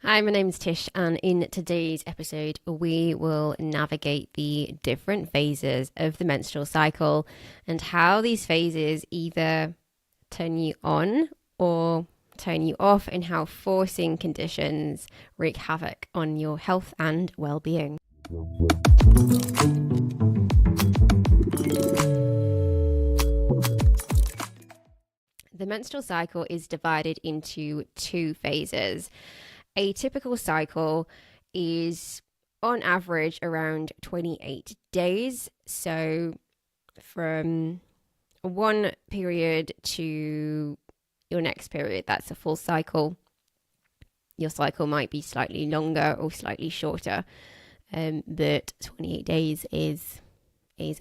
Hi, my name's Tish, and in today's episode, we will navigate the different phases of the menstrual cycle and how these phases either turn you on or turn you off, and how forcing conditions wreak havoc on your health and well-being. The menstrual cycle is divided into two phases. A typical cycle is on average around 28 days. So from one period to your next period, that's a full cycle. Your cycle might be slightly longer or slightly shorter, but 28 days is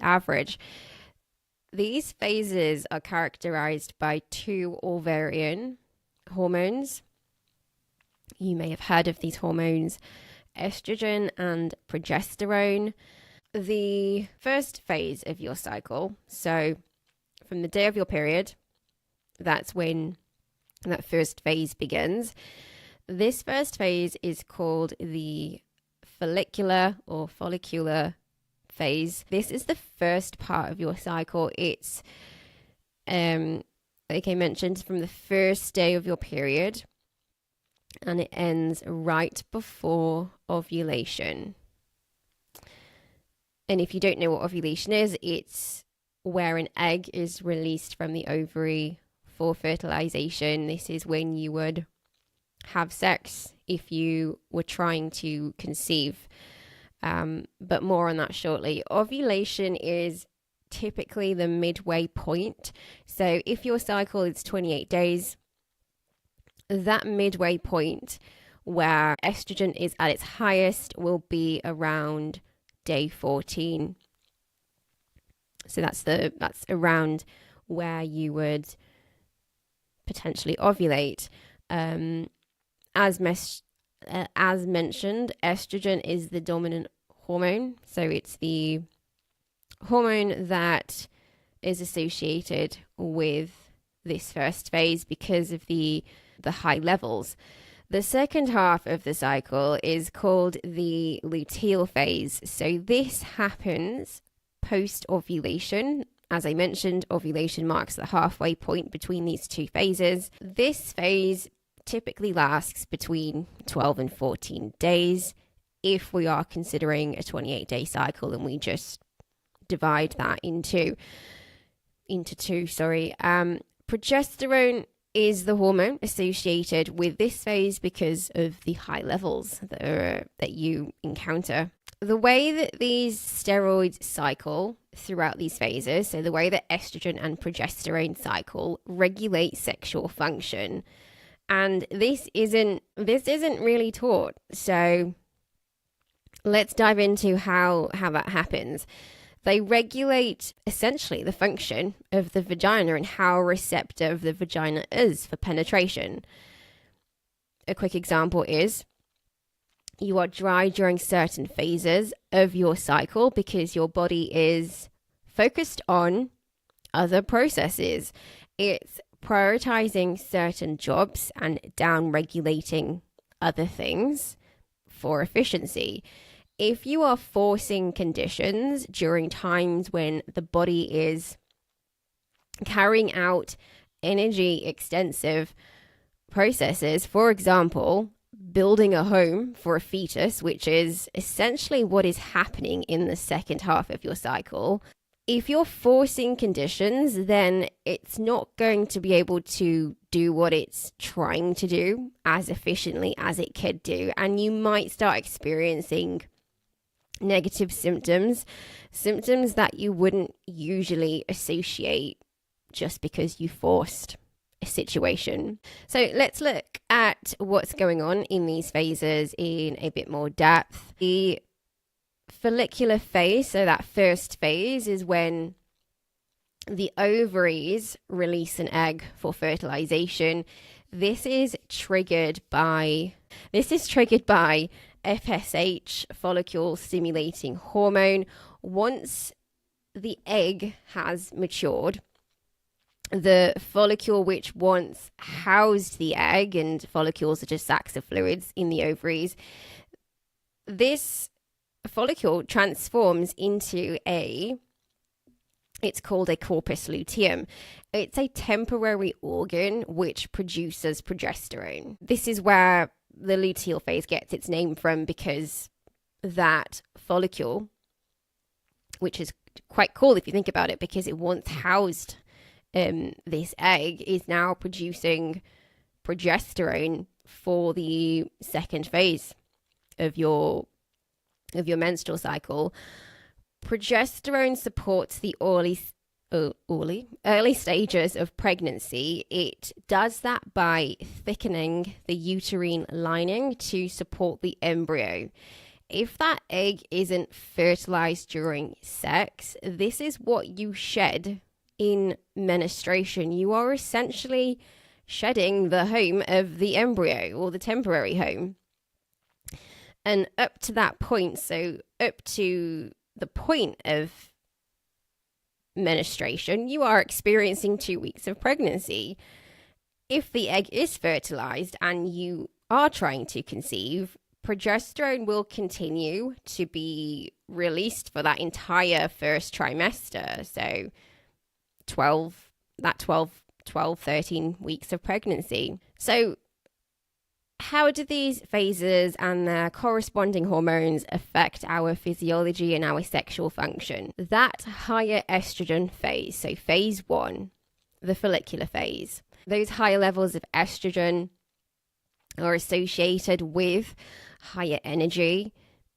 average. These phases are characterized by two ovarian hormones. You may have heard of these hormones, estrogen and progesterone. The first phase of your cycle, so from the day of your period, that's when that first phase begins. This first phase is called the follicular or follicular phase. This is the first part of your cycle. It's, like I mentioned, from the first day of your period, and it ends right before ovulation. And if you don't know what ovulation is, it's where an egg is released from the ovary for fertilization. This is when you would have sex if you were trying to conceive. But more on that shortly. Ovulation is typically the midway point. So if your cycle is 28 days, that midway point where estrogen is at its highest will be around day 14. So that's around where you would potentially ovulate. As mentioned, estrogen is the dominant hormone. So it's the hormone that is associated with this first phase because of the high levels. The second half of the cycle is called the luteal phase. So this happens post-ovulation. As I mentioned, ovulation marks the halfway point between these two phases. This phase typically lasts between 12 and 14 days if we are considering a 28-day cycle, and we just divide that into two. Progesterone is the hormone associated with this phase because of the high levels that you encounter. The way that these steroids cycle throughout these phases, so the way that estrogen and progesterone cycle, regulate sexual function. And this isn't really taught. So let's dive into how that happens. They regulate essentially the function of the vagina and how receptive the vagina is for penetration. A quick example is you are dry during certain phases of your cycle because your body is focused on other processes. It's prioritizing certain jobs and down-regulating other things for efficiency. If you are forcing conditions during times when the body is carrying out energy extensive processes, for example, building a home for a fetus, which is essentially what is happening in the second half of your cycle, if you're forcing conditions, then it's not going to be able to do what it's trying to do as efficiently as it could do. And you might start experiencing negative symptoms that you wouldn't usually associate just because you forced a situation. So let's look at what's going on in these phases in a bit more depth. The follicular phase, so that first phase, is when the ovaries release an egg for fertilization. This is triggered by FSH, follicle stimulating hormone. Once the egg has matured, The follicle, which once housed the egg, and follicles are just sacs of fluids in the ovaries, this follicle transforms into it's called a corpus luteum. It's a temporary organ which produces progesterone. This is where the luteal phase gets its name from, because that follicle, which is quite cool if you think about it, because it once housed this egg, is now producing progesterone for the second phase of your menstrual cycle. Progesterone supports the early stages of pregnancy. It does that by thickening the uterine lining to support the embryo. If that egg isn't fertilized during sex, this is what you shed in menstruation. You are essentially shedding the home of the embryo, or the temporary home. And up to that point, so up to the point of menstruation, you are experiencing 2 weeks of pregnancy. If the egg is fertilized and you are trying to conceive, progesterone will continue to be released for that entire first trimester. So 13 weeks of pregnancy. So how do these phases and their corresponding hormones affect our physiology and our sexual function? That higher estrogen phase, so phase 1, the follicular phase, those higher levels of estrogen are associated with higher energy.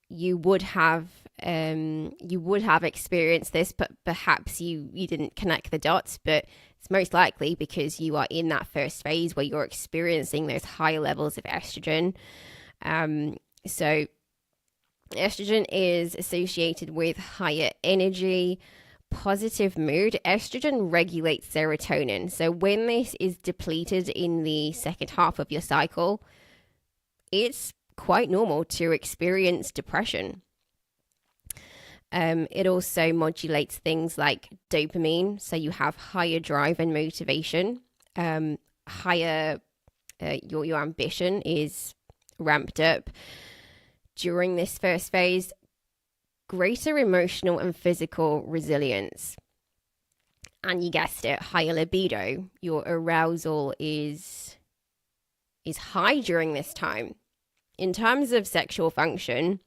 You would have experienced this, but perhaps you didn't connect the dots. But it's most likely because you are in that first phase where you're experiencing those higher levels of estrogen. So estrogen is associated with higher energy, positive mood. Estrogen regulates serotonin. So when this is depleted in the second half of your cycle, it's quite normal to experience depression. It also modulates things like dopamine, so you have higher drive and motivation. Higher, your ambition is ramped up during this first phase. Greater emotional and physical resilience, and you guessed it, higher libido. Your arousal is high during this time. In terms of sexual function,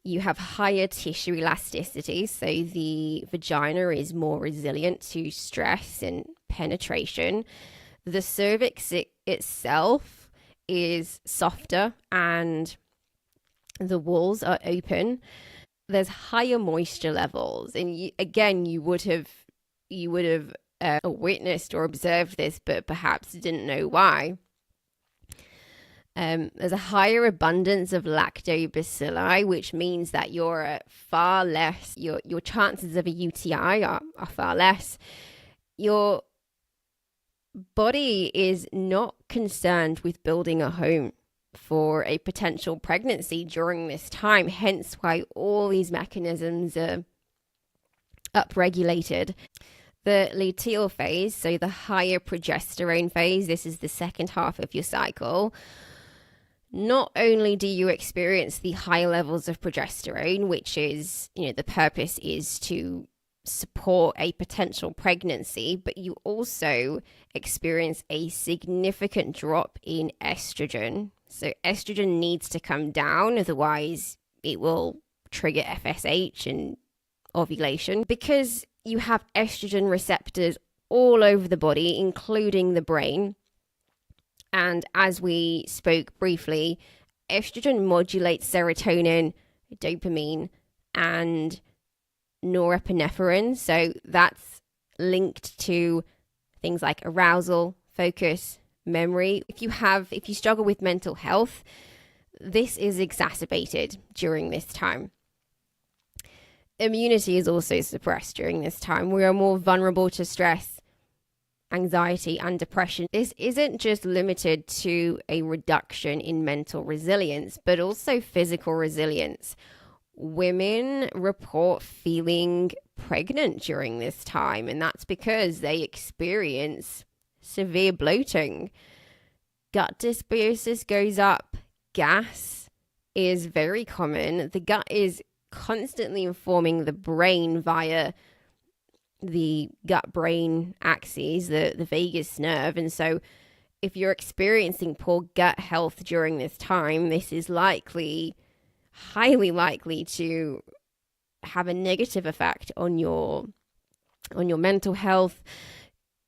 you have higher tissue elasticity, so the vagina is more resilient to stress and penetration. The cervix itself is softer and the walls are open. There's higher moisture levels, and you would have witnessed or observed this, but perhaps didn't know why. There's a higher abundance of lactobacilli, which means that you're far less, your chances of a UTI are far less. Your body is not concerned with building a home for a potential pregnancy during this time, hence why all these mechanisms are upregulated. The luteal phase, so the higher progesterone phase, this is the second half of your cycle. Not only do you experience the high levels of progesterone, which is, the purpose is to support a potential pregnancy, but you also experience a significant drop in estrogen. So estrogen needs to come down, otherwise it will trigger FSH and ovulation. Because you have estrogen receptors all over the body, including the brain. And as we spoke briefly, estrogen modulates serotonin, dopamine, and norepinephrine. So that's linked to things like arousal, focus, memory. If you struggle with mental health, this is exacerbated during this time. Immunity is also suppressed during this time. We are more vulnerable to stress, anxiety, and depression. This isn't just limited to a reduction in mental resilience, but also physical resilience. Women report feeling pregnant during this time, and that's because they experience severe bloating. Gut dysbiosis goes up. Gas is very common. The gut is constantly informing the brain via the gut-brain axis, the vagus nerve. And so if you're experiencing poor gut health during this time, this is highly likely to have a negative effect on your mental health.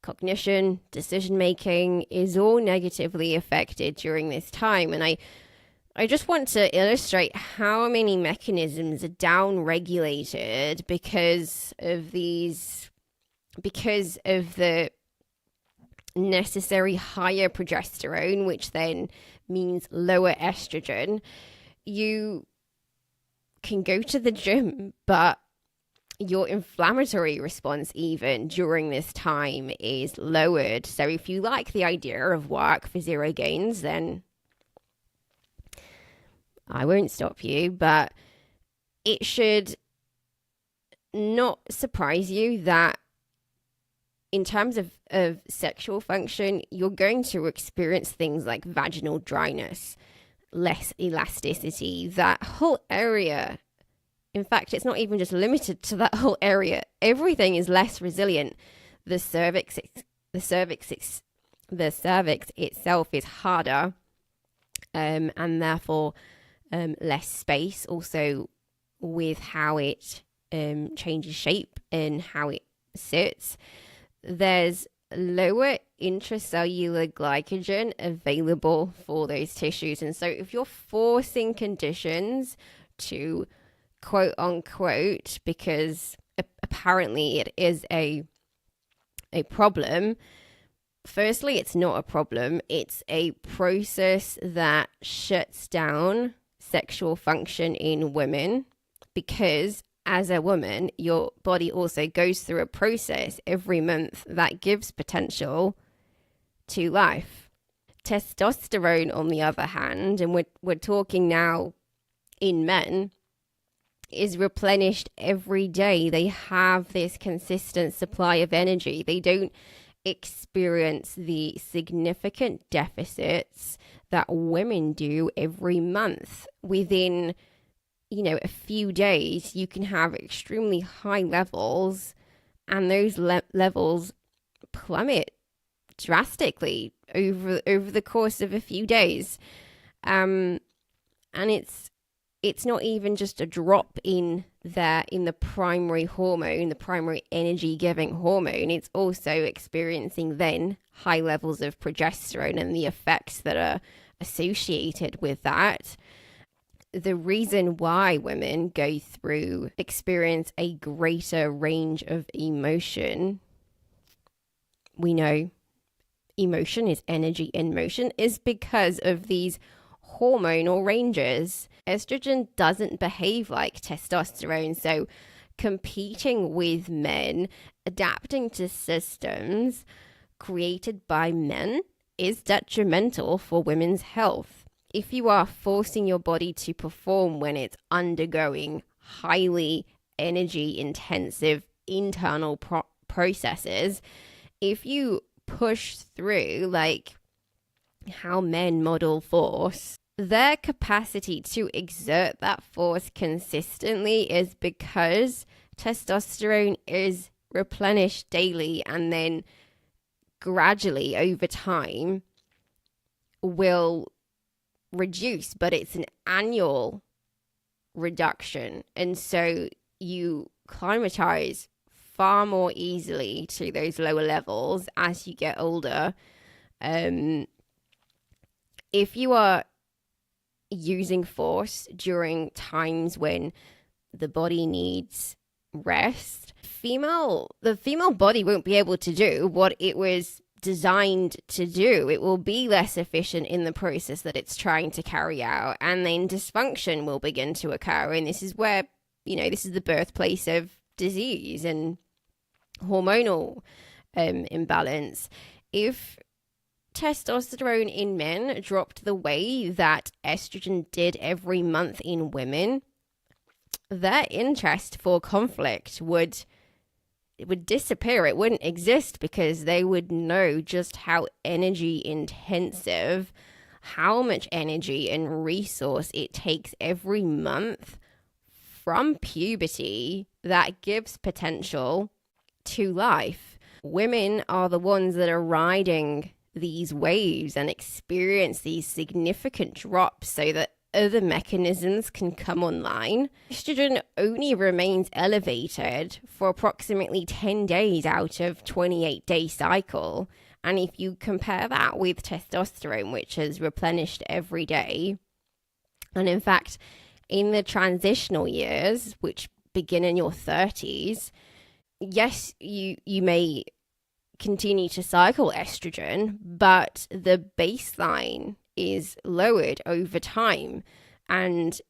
Cognition, decision making is all negatively affected during this time. And I just want to illustrate how many mechanisms are down-regulated because of the necessary higher progesterone, which then means lower estrogen. You can go to the gym, but your inflammatory response even during this time is lowered. So if you like the idea of work for zero gains, then I won't stop you, but it should not surprise you that in terms of sexual function, you're going to experience things like vaginal dryness, less elasticity, that whole area. In fact, it's not even just limited to that whole area. Everything is less resilient. The cervix itself is harder, and therefore less space. Also, with how it changes shape and how it sits, there's lower intracellular glycogen available for those tissues. And so if you're forcing conditions to quote unquote, because apparently it is a problem, firstly, it's not a problem. It's a process that shuts down sexual function in women, because as a woman, your body also goes through a process every month that gives potential to life. Testosterone, on the other hand, and we're talking now in men, is replenished every day. They have this consistent supply of energy. They don't experience the significant deficits that women do every month. Within a few days, you can have extremely high levels, and those levels plummet drastically over the course of a few days. And it's not even just a drop in the primary hormone, the primary energy-giving hormone. It's also experiencing then high levels of progesterone and the effects that are associated with that. The reason why women experience a greater range of emotion, we know emotion is energy in motion, is because of these hormonal ranges. Estrogen doesn't behave like testosterone, so competing with men, adapting to systems created by men, is detrimental for women's health. If you are forcing your body to perform when it's undergoing highly energy intensive internal processes, if you push through like how men model force, their capacity to exert that force consistently is because testosterone is replenished daily and then gradually over time will reduce, but it's an annual reduction. And so you climatize far more easily to those lower levels as you get older. If you are using force during times when the body needs rest, the female body won't be able to do what it was designed to do. It will be less efficient in the process that it's trying to carry out, and then dysfunction will begin to occur. And this is where, this is the birthplace of disease and hormonal imbalance. If testosterone in men dropped the way that estrogen did every month in women, their interest for conflict would it would disappear. It wouldn't exist because they would know just how energy intensive, how much energy and resource it takes every month from puberty that gives potential to life. Women are the ones that are riding these waves and experience these significant drops so that other mechanisms can come online. Estrogen only remains elevated for approximately 10 days out of 28-day cycle. And if you compare that with testosterone, which is replenished every day, and in fact, in the transitional years, which begin in your 30s, yes, you may continue to cycle estrogen, but the baseline is lowered over time. And,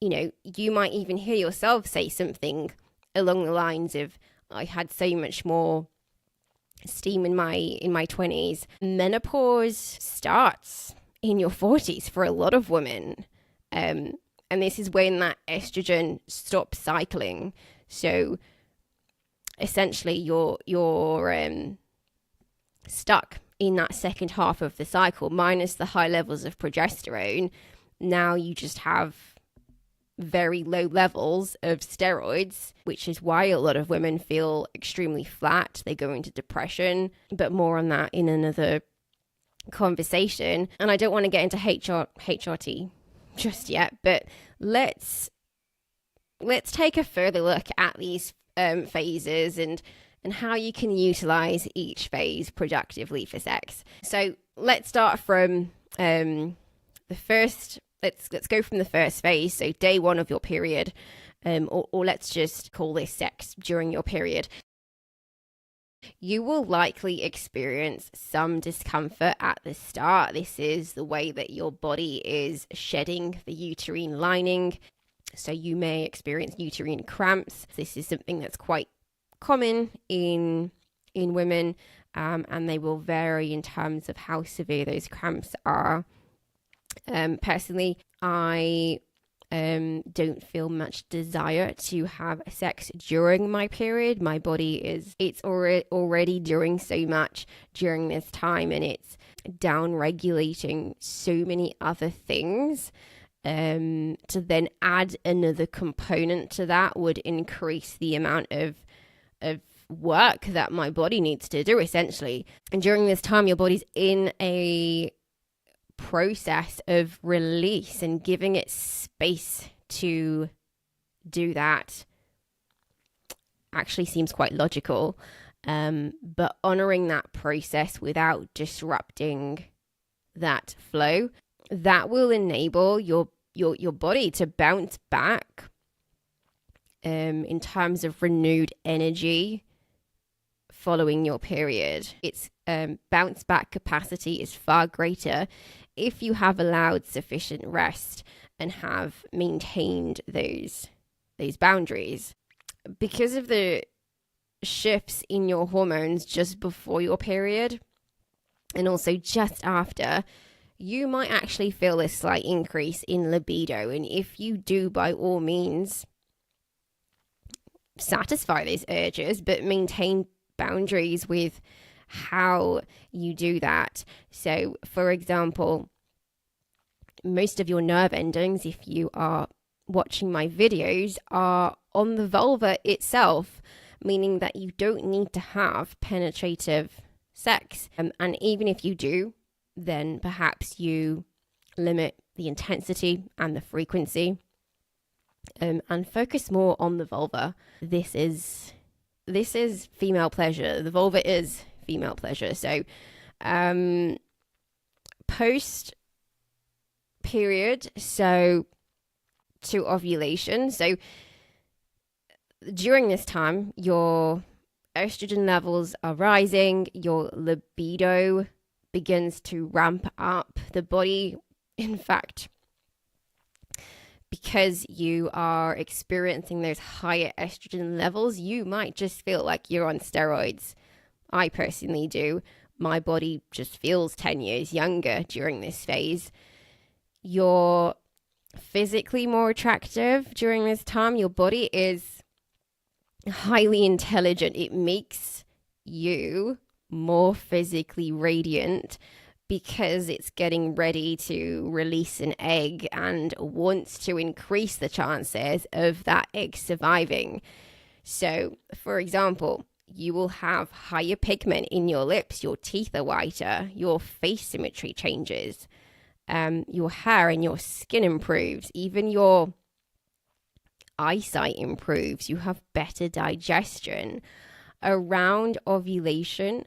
you know, you might even hear yourself say something along the lines of, I had so much more steam in my 20s. Menopause starts in your 40s for a lot of women. And this is when that estrogen stops cycling. So essentially you're stuck in that second half of the cycle, minus the high levels of progesterone. Now you just have very low levels of steroids, which is why a lot of women feel extremely flat. They go into depression, but more on that in another conversation. And I don't want to get into HRT just yet, but let's take a further look at these phases and how you can utilize each phase productively for sex. So let's start from the first. Let's go from the first phase. So day one of your period, or let's just call this sex during your period. You will likely experience some discomfort at the start. This is the way that your body is shedding the uterine lining. So you may experience uterine cramps. This is something that's quite common in women, and they will vary in terms of how severe those cramps are. Personally, I don't feel much desire to have sex during my period. My body it's already doing so much during this time, and it's down regulating so many other things. To then add another component to that would increase the amount of work that my body needs to do, essentially. And during this time, your body's in a process of release, and giving it space to do that actually seems quite logical. But honoring that process without disrupting that flow, that will enable your body to bounce back in terms of renewed energy following your period. Its bounce back capacity is far greater if you have allowed sufficient rest and have maintained those boundaries. Because of the shifts in your hormones just before your period and also just after, you might actually feel a slight increase in libido. And if you do, by all means, satisfy those urges, but maintain boundaries with how you do that. So, for example, most of your nerve endings, if you are watching my videos, are on the vulva itself, meaning that you don't need to have penetrative sex. And even if you do, then perhaps you limit the intensity and the frequency, and focus more on the vulva. This is female pleasure. The vulva is female pleasure. So post period, so to ovulation, so during this time your estrogen levels are rising, your libido begins to ramp up. The body, in fact, because you are experiencing those higher estrogen levels, you might just feel like you're on steroids. I personally do. My body just feels 10 years younger during this phase. You're physically more attractive during this time. Your body is highly intelligent. It makes you more physically radiant because it's getting ready to release an egg and wants to increase the chances of that egg surviving. So, for example, you will have higher pigment in your lips, your teeth are whiter, your face symmetry changes, your hair and your skin improves, even your eyesight improves, you have better digestion. Around ovulation,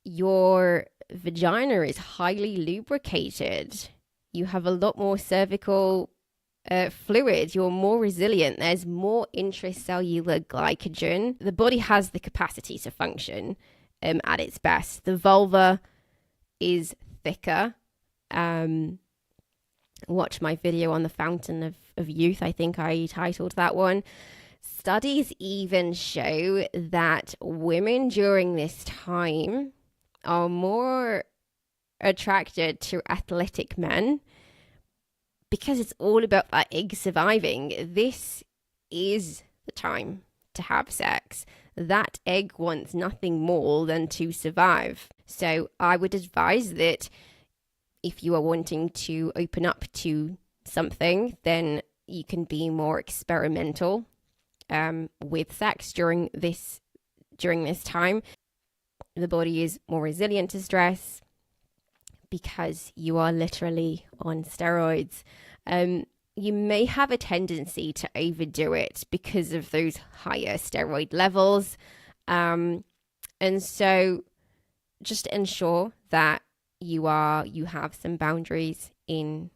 your vagina is highly lubricated. You have a lot more cervical fluid. You're more resilient. There's more intracellular glycogen. The body has the capacity to function at its best. The vulva is thicker. Watch my video on the fountain of youth. I think I titled that one. Studies even show that women during this time are more attracted to athletic men because it's all about that egg surviving. This is the time to have sex. That egg wants nothing more than to survive. So I would advise that if you are wanting to open up to something, then you can be more experimental with sex during this time. The body is more resilient to stress because you are literally on steroids. You may have a tendency to overdo it because of those higher steroid levels. And so just ensure that you have some boundaries in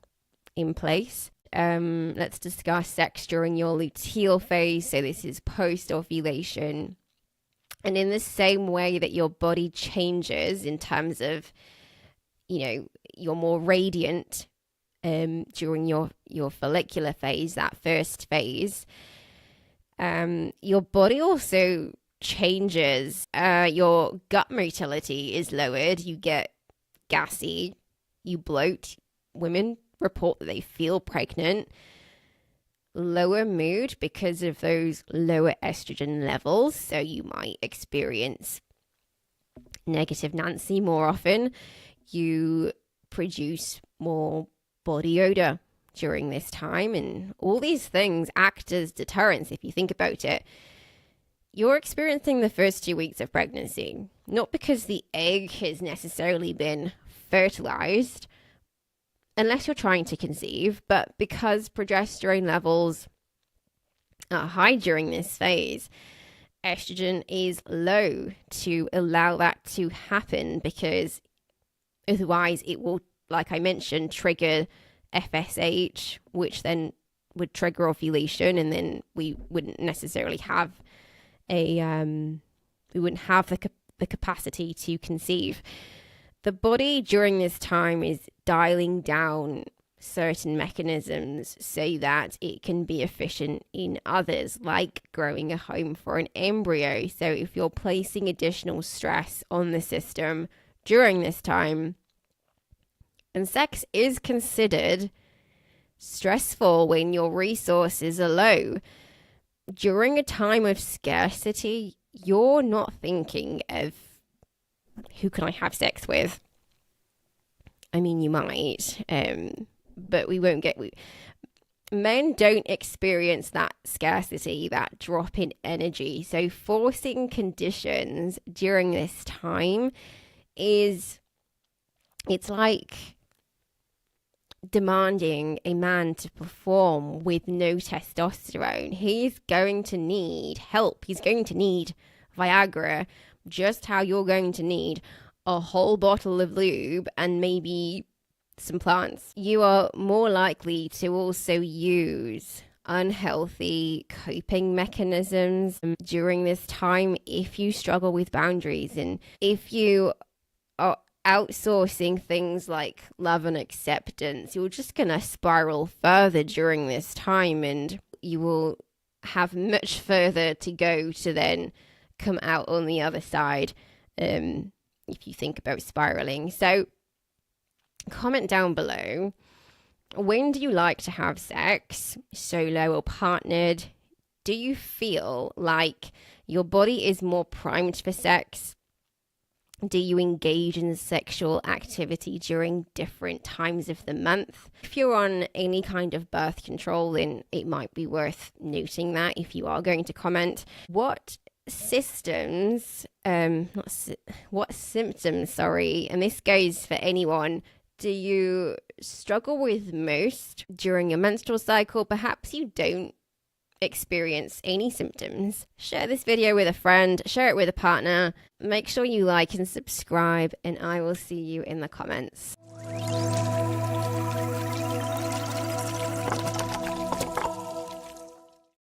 place. Let's discuss sex during your luteal phase. So this is post-ovulation. And in the same way that your body changes in terms of, you're more radiant during your follicular phase, that first phase, your body also changes. Your gut motility is lowered. You get gassy, you bloat. Women report that they feel pregnant. Lower mood because of those lower estrogen levels. So you might experience negative Nancy more often. You produce more body odor during this time, and all these things act as deterrents if you think about it. You're experiencing the first 2 weeks of pregnancy, not because the egg has necessarily been fertilized, unless you're trying to conceive, but because progesterone levels are high during this phase. Estrogen is low to allow that to happen, because otherwise it will, like I mentioned, trigger FSH, which then would trigger ovulation, and then we wouldn't necessarily have the capacity to conceive. The body during this time is dialing down certain mechanisms so that it can be efficient in others, like growing a home for an embryo. So if you're placing additional stress on the system during this time, and sex is considered stressful when your resources are low, during a time of scarcity, you're not thinking of who can I have sex with. I mean, you might, but men don't experience that scarcity, that drop in energy. So forcing conditions during this time it's like demanding a man to perform with no testosterone. He's going to need help. He's going to need Viagra, just how you're going to need a whole bottle of lube and maybe some plants. You are more likely to also use unhealthy coping mechanisms during this time if you struggle with boundaries, and if you are outsourcing things like love and acceptance, you're just gonna spiral further during this time, and you will have much further to go to then come out on the other side, if you think about spiraling. So comment down below, when do you like to have sex? Solo or partnered? Do you feel like your body is more primed for sex? Do you engage in sexual activity during different times of the month? If you're on any kind of birth control, then it might be worth noting that if you are going to comment. What symptoms, and this goes for anyone, do you struggle with most during your menstrual cycle? Perhaps you don't experience any symptoms. Share this video with a friend, share it with a partner. Make sure you like and subscribe, and I will see you in the comments.